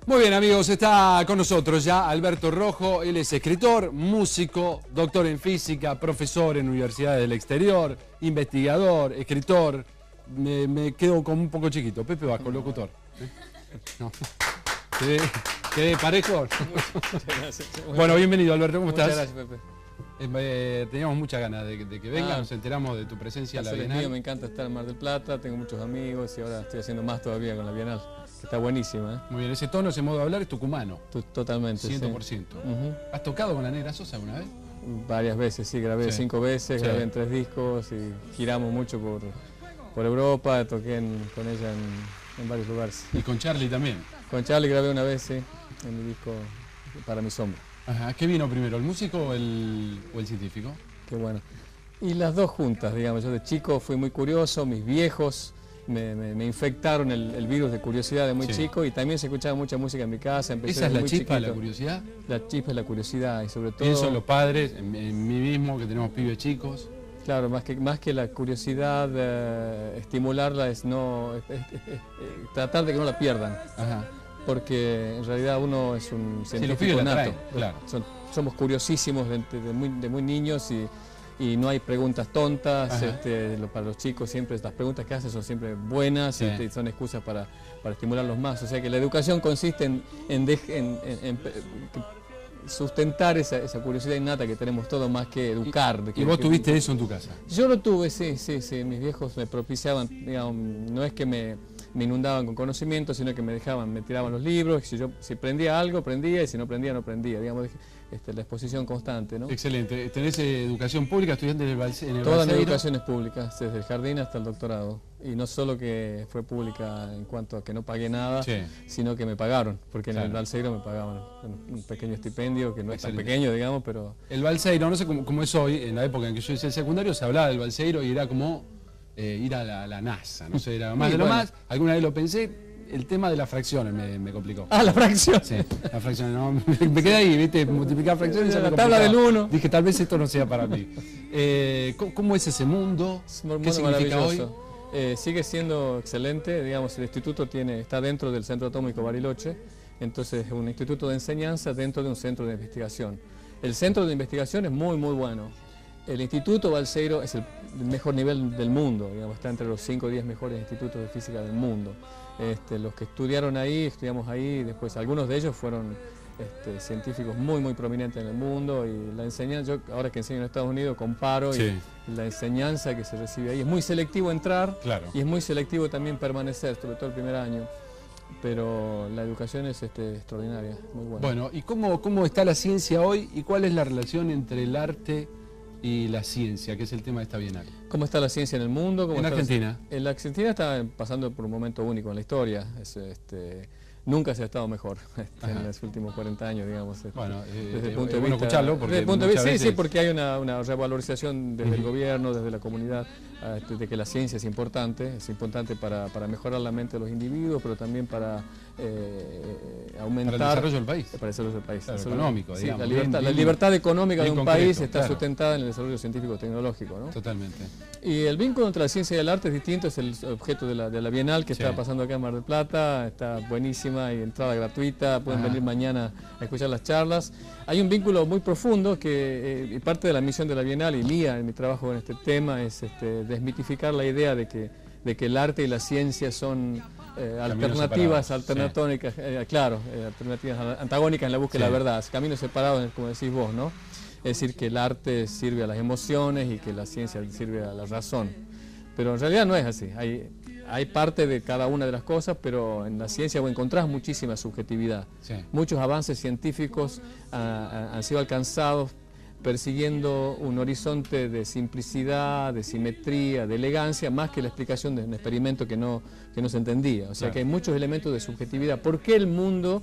Muy bien, amigos, está con nosotros ya Alberto Rojo. Él es escritor, músico, doctor en física, profesor en universidades del exterior, investigador, escritor. Me quedo como un poco chiquito. Pepe Vasco, locutor. No. ¿Quedé parejo? Muchas gracias. Bueno, bienvenido, Alberto. ¿Cómo estás? Muchas gracias, Pepe. Teníamos muchas ganas de que venga, nos enteramos de tu presencia en la Bienal. Me encanta estar en Mar del Plata, tengo muchos amigos y ahora estoy haciendo más todavía con la Bienal. Está buenísima, ¿eh? Muy bien, ese tono, ese modo de hablar es tucumano. Totalmente, 100%. Sí. ¿Has tocado con la Negra Sosa alguna vez? Varias veces, sí, grabé 5 veces, grabé en 3 discos y giramos mucho por Europa, toqué con ella en varios lugares. ¿Y con Charlie también? Con Charlie grabé una vez, sí, en mi disco Para mi sombra. Ajá. ¿Qué vino primero, el músico o el científico? Qué bueno. Y las dos juntas, digamos. Yo de chico fui muy curioso, mis viejos me infectaron el virus de curiosidad de muy chico y también se escuchaba mucha música en mi casa. ¿Esa es la chispa, la curiosidad? La chispa es la curiosidad y sobre todo... Pienso en los padres, en mí mismo, que tenemos pibes chicos. Claro, más que la curiosidad, estimularla es tratar de que no la pierdan. Ajá. Porque en realidad uno es un nato. científico nato. Claro. Somos curiosísimos de muy niños y no hay preguntas tontas. Para los chicos siempre las preguntas que hacen son siempre buenas y son excusas para estimularlos más. O sea que la educación consiste en sustentar esa curiosidad innata que tenemos todos más que educar. ¿Y vos tuviste eso en tu casa? Yo lo tuve, sí. Mis viejos me propiciaban, digamos, no es que me inundaban con conocimiento, sino que me tiraban los libros, si aprendía algo, aprendía, y si no aprendía, no aprendía, digamos, la exposición constante, ¿no? Excelente. ¿Tenés educación pública, estudiante en el Balseiro? Toda mi educación es pública, desde el jardín hasta el doctorado. Y no solo que fue pública en cuanto a que no pagué nada, sino que me pagaron, porque en el Balseiro me pagaban un pequeño estipendio, que no es tan pequeño, digamos, pero... El Balseiro, no sé cómo es hoy, en la época en que yo hice el secundario, se hablaba del Balseiro y era como... ir a la NASA, no sé, era más de lo más, alguna vez lo pensé, el tema de las fracciones me complicó. Ah, la fracción. Sí, las fracciones, no, me quedé ahí, viste, multiplicar fracciones. La tabla del 1. Dije, tal vez esto no sea para mí. ¿Cómo es ese mundo? ¿Qué significa hoy? Sigue siendo excelente, digamos, el instituto está dentro del Centro Atómico Bariloche, entonces es un instituto de enseñanza dentro de un centro de investigación. El centro de investigación es muy bueno. El Instituto Balseiro es el mejor nivel del mundo, digamos, está entre los 5 o 10 mejores institutos de física del mundo. Los que estudiamos ahí, después algunos de ellos fueron científicos muy prominentes en el mundo y la enseñanza, yo ahora que enseño en Estados Unidos comparo y la enseñanza que se recibe ahí es muy selectivo entrar y es muy selectivo también permanecer, sobre todo el primer año. Pero la educación es extraordinaria, muy buena. Bueno, ¿y cómo está la ciencia hoy y cuál es la relación entre el arte y la ciencia, que es el tema de esta Bienal? ¿Cómo está la ciencia en el mundo? ¿En Argentina? En la Argentina está pasando por un momento único en la historia. Nunca se ha estado mejor en los últimos 40 años, digamos. Bueno, desde el punto de vista, escucharlo, porque sí, porque hay una revalorización desde el gobierno, desde la comunidad, de que la ciencia es importante para mejorar la mente de los individuos, pero también para aumentar... Para el desarrollo del país. Para el desarrollo del país. Claro, económico, sí, digamos. La libertad económica de un país está claro, sustentada en el desarrollo científico-tecnológico, ¿no? Totalmente. Y el vínculo entre la ciencia y el arte es distinto, es el objeto de la Bienal que está pasando acá en Mar del Plata, está buenísima, hay entrada gratuita, pueden venir mañana a escuchar las charlas. Hay un vínculo muy profundo que parte de la misión de la Bienal y mía en mi trabajo en este tema es desmitificar la idea de que el arte y la ciencia son alternativas antagónicas en la búsqueda de la verdad, caminos separados, como decís vos, ¿no? Es decir, que el arte sirve a las emociones y que la ciencia sirve a la razón. Pero en realidad no es así. Hay parte de cada una de las cosas, pero en la ciencia vos encontrás muchísima subjetividad. Muchos avances científicos han sido alcanzados persiguiendo un horizonte de simplicidad, de simetría, de elegancia, más que la explicación de un experimento que no se entendía. O sea que hay muchos elementos de subjetividad. ¿Por qué el mundo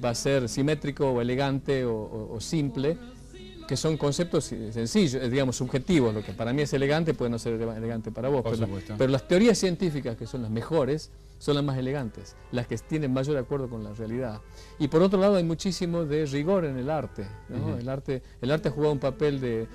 va a ser simétrico o elegante o simple? Que son conceptos sencillos, digamos, subjetivos. Lo que para mí es elegante puede no ser elegante para vos. Pero las teorías científicas, que son las mejores, son las más elegantes, las que tienen mayor acuerdo con la realidad. Y por otro lado hay muchísimo de rigor en el arte, ¿no? El arte ha jugado un papel de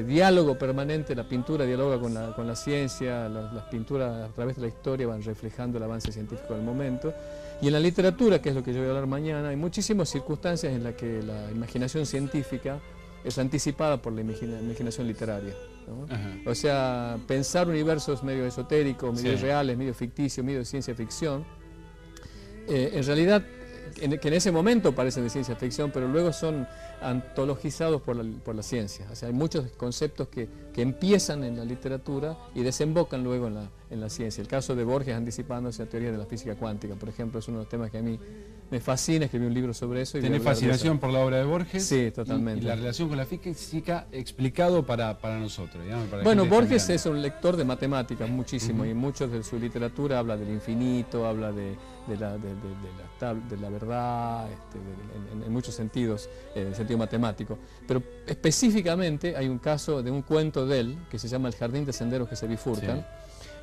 diálogo permanente. La pintura dialoga con la ciencia, las pinturas a través de la historia van reflejando el avance científico del momento. Y en la literatura, que es lo que yo voy a hablar mañana, hay muchísimas circunstancias en las que la imaginación científica es anticipada por la imaginación literaria, ¿no? O sea, pensar universos medio esotéricos, medio reales, medio ficticios, medio de ciencia ficción, en realidad, que en ese momento parecen de ciencia ficción, pero luego son antologizados por la ciencia. O sea, hay muchos conceptos que empiezan en la literatura y desembocan luego en la ciencia. El caso de Borges anticipándose a teoría de la física cuántica, por ejemplo, es uno de los temas que a mí me fascina, escribí un libro sobre eso. ¿Tenés fascinación por la obra de Borges? Sí, totalmente. Y la relación con la física explicado para nosotros, digamos, para bueno, Borges es un lector de matemáticas muchísimo, y mucho de su literatura habla del infinito, habla de la verdad, en muchos sentidos, en el sentido matemático. Pero específicamente hay un caso de un cuento de él que se llama El jardín de senderos que se bifurcan,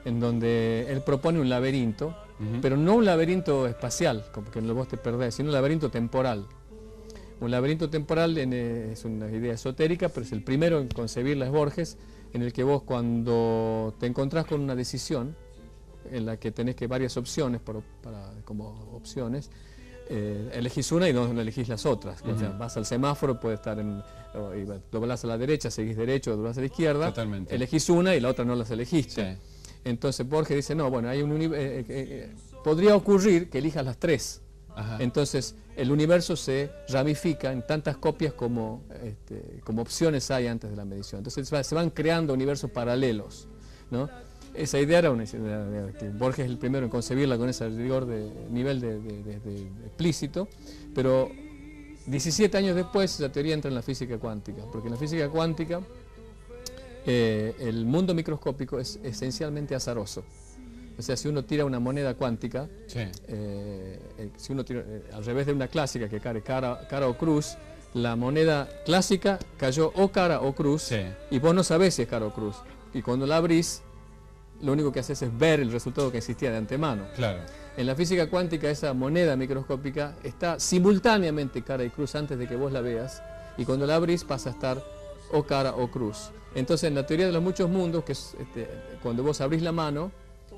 en donde él propone un laberinto, pero no un laberinto espacial, como que vos te perdés, sino un laberinto temporal. Un laberinto temporal es una idea esotérica, pero es el primero en concebirla es Borges, en el que vos cuando te encontrás con una decisión, en la que tenés que varias opciones como opciones, elegís una y no elegís las otras. O sea, vas al semáforo, puede estar doblás a la derecha, seguís derecho, doblás a la izquierda. Totalmente. Elegís una y la otra no las elegiste. Sí. Entonces Borges dice, no, bueno, hay podría ocurrir que elijas las tres. Entonces el universo se ramifica en tantas copias como opciones hay antes de la medición. Entonces se van creando universos paralelos, ¿no? Esa idea era que Borges es el primero en concebirla con ese rigor de nivel de explícito, pero 17 años después esa teoría entra en la física cuántica, porque en la física cuántica el mundo microscópico es esencialmente azaroso. O sea, si uno tira una moneda cuántica, si uno tira al revés de una clásica que cae cara o cruz, la moneda clásica cayó o cara o cruz, y vos no sabés si es cara o cruz. Y cuando la abrís, lo único que haces es ver el resultado que existía de antemano. Claro. En la física cuántica esa moneda microscópica está simultáneamente cara y cruz antes de que vos la veas, y cuando la abrís pasa a estar o cara o cruz. Entonces en la teoría de los muchos mundos, que es, cuando vos abrís la mano,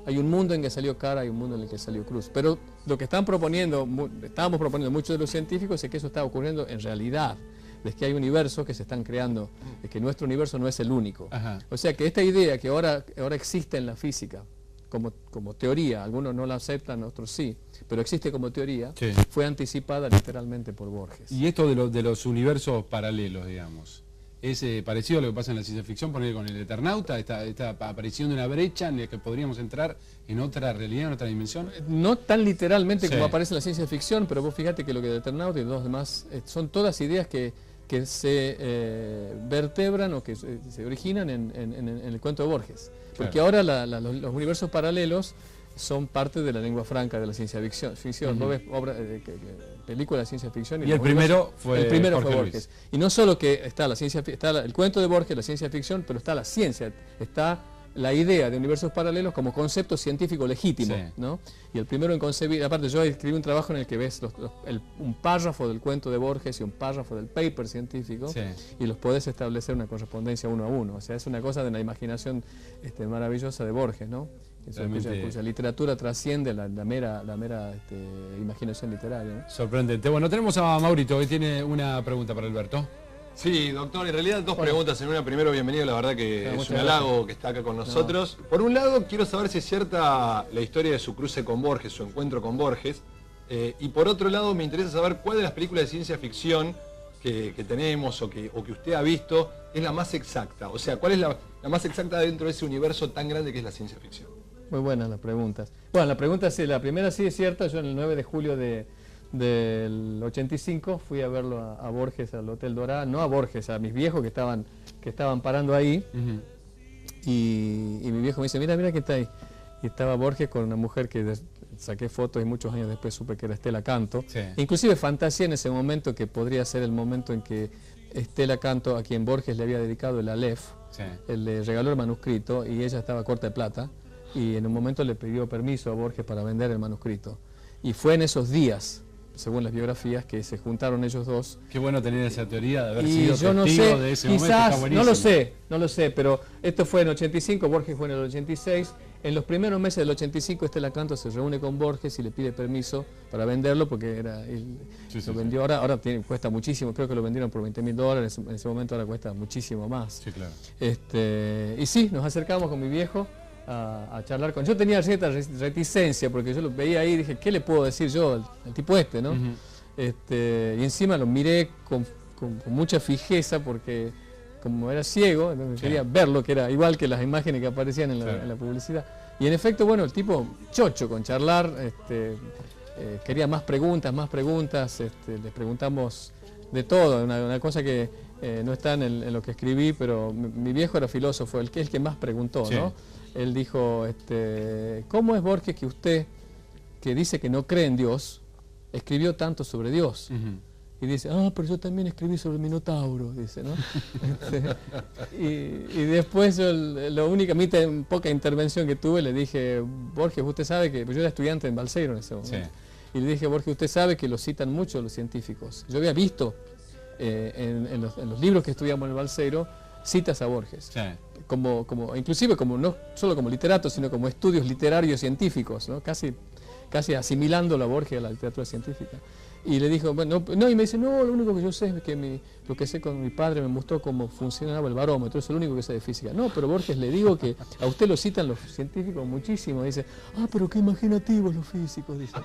hay un mundo en que salió cara y un mundo en el que salió cruz. Pero lo que estábamos proponiendo muchos de los científicos es que eso está ocurriendo en realidad. Es que hay universos que se están creando, es que nuestro universo no es el único. O sea que esta idea que ahora existe en la física como teoría, algunos no la aceptan, otros sí, pero existe como teoría, fue anticipada literalmente por Borges. Y esto de los universos paralelos, digamos, ¿es parecido a lo que pasa en la ciencia ficción, poner con el Eternauta, esta aparición de una brecha en la que podríamos entrar en otra realidad, en otra dimensión? No tan literalmente como aparece en la ciencia ficción, pero vos fíjate que lo que el Eternauta y los demás son todas ideas que se vertebran o que se originan en el cuento de Borges. Porque ahora los universos paralelos son parte de la lengua franca de la ciencia ficción. Vos ves películas de ciencia ficción y el primero fue Borges. Y no solo que está el cuento de Borges, la ciencia ficción, pero está la ciencia, está la idea de universos paralelos como concepto científico legítimo, ¿no? Y el primero en concebir, aparte yo escribí un trabajo en el que ves un párrafo del cuento de Borges y un párrafo del paper científico, y los podés establecer una correspondencia uno a uno. O sea, es una cosa de la imaginación maravillosa de Borges, ¿no? Cuya literatura trasciende la mera imaginación literaria, ¿no? Sorprendente. Bueno, tenemos a Maurito que tiene una pregunta para Alberto. Sí, doctor, en realidad dos preguntas en una. Primero, bienvenido, la verdad que es un halago que está acá con nosotros. Por un lado, quiero saber si es cierta la historia de su cruce con Borges, su encuentro con Borges. Y por otro lado, me interesa saber cuál de las películas de ciencia ficción que tenemos o que usted ha visto es la más exacta. O sea, ¿cuál es la más exacta dentro de ese universo tan grande que es la ciencia ficción? Muy buenas las preguntas. Bueno, la primera sí es cierta. Yo en el 9 de julio del 85 fui a verlo a Borges al Hotel Dorá, no a Borges, a mis viejos que estaban parando ahí, y mi viejo me dice, mira que está ahí, y estaba Borges con una mujer que saqué fotos y muchos años después supe que era Estela Canto. Inclusive fantaseé en ese momento que podría ser el momento en que Estela Canto, a quien Borges le había dedicado el Aleph, él le regaló el manuscrito y ella estaba corta de plata, y en un momento le pidió permiso a Borges para vender el manuscrito, y fue en esos días, según las biografías, que se juntaron ellos dos. Qué bueno tener esa teoría de haber y sido yo testigo de ese momento. Está buenísimo. No lo sé, pero esto fue en el 85, Borges fue en el 86, En los primeros meses del 85, Estela Canto se reúne con Borges y le pide permiso para venderlo porque lo vendió ahora cuesta muchísimo, creo que lo vendieron por $20.000, en ese momento ahora cuesta muchísimo más. Sí, claro. Y sí, nos acercamos con mi viejo a charlar con... Yo tenía cierta reticencia porque yo lo veía ahí y dije, ¿qué le puedo decir yo al tipo ¿no? Y encima lo miré con mucha fijeza porque como era ciego, entonces quería verlo, que era igual que las imágenes que aparecían en la publicidad. Y en efecto, bueno, el tipo chocho con charlar, quería más preguntas, les preguntamos de todo, una cosa que no está en lo que escribí, pero mi viejo era filósofo, el que más preguntó, ¿no? Él dijo, ¿cómo es Borges que usted, que dice que no cree en Dios, escribió tanto sobre Dios? Y dice, pero yo también escribí sobre el Minotauro, dice, ¿no? Y después yo, la única poca intervención que tuve, le dije, Borges, usted sabe que, pues yo era estudiante en Balseiro en ese momento, y le dije, Borges, usted sabe que lo citan mucho los científicos. Yo había visto en los libros que estudiamos en el Balseiro, citas a Borges, inclusive no solo como literato, sino como estudios literarios científicos, ¿no? Casi asimilándolo a Borges a la literatura científica. Y le dijo, bueno, no, y me dice, no, lo único que yo sé es que lo que sé con mi padre me mostró cómo funcionaba el barómetro, eso es lo único que sé de física. No, pero Borges, le digo que a usted lo citan los científicos muchísimo. Dice, pero qué imaginativos los físicos, dice.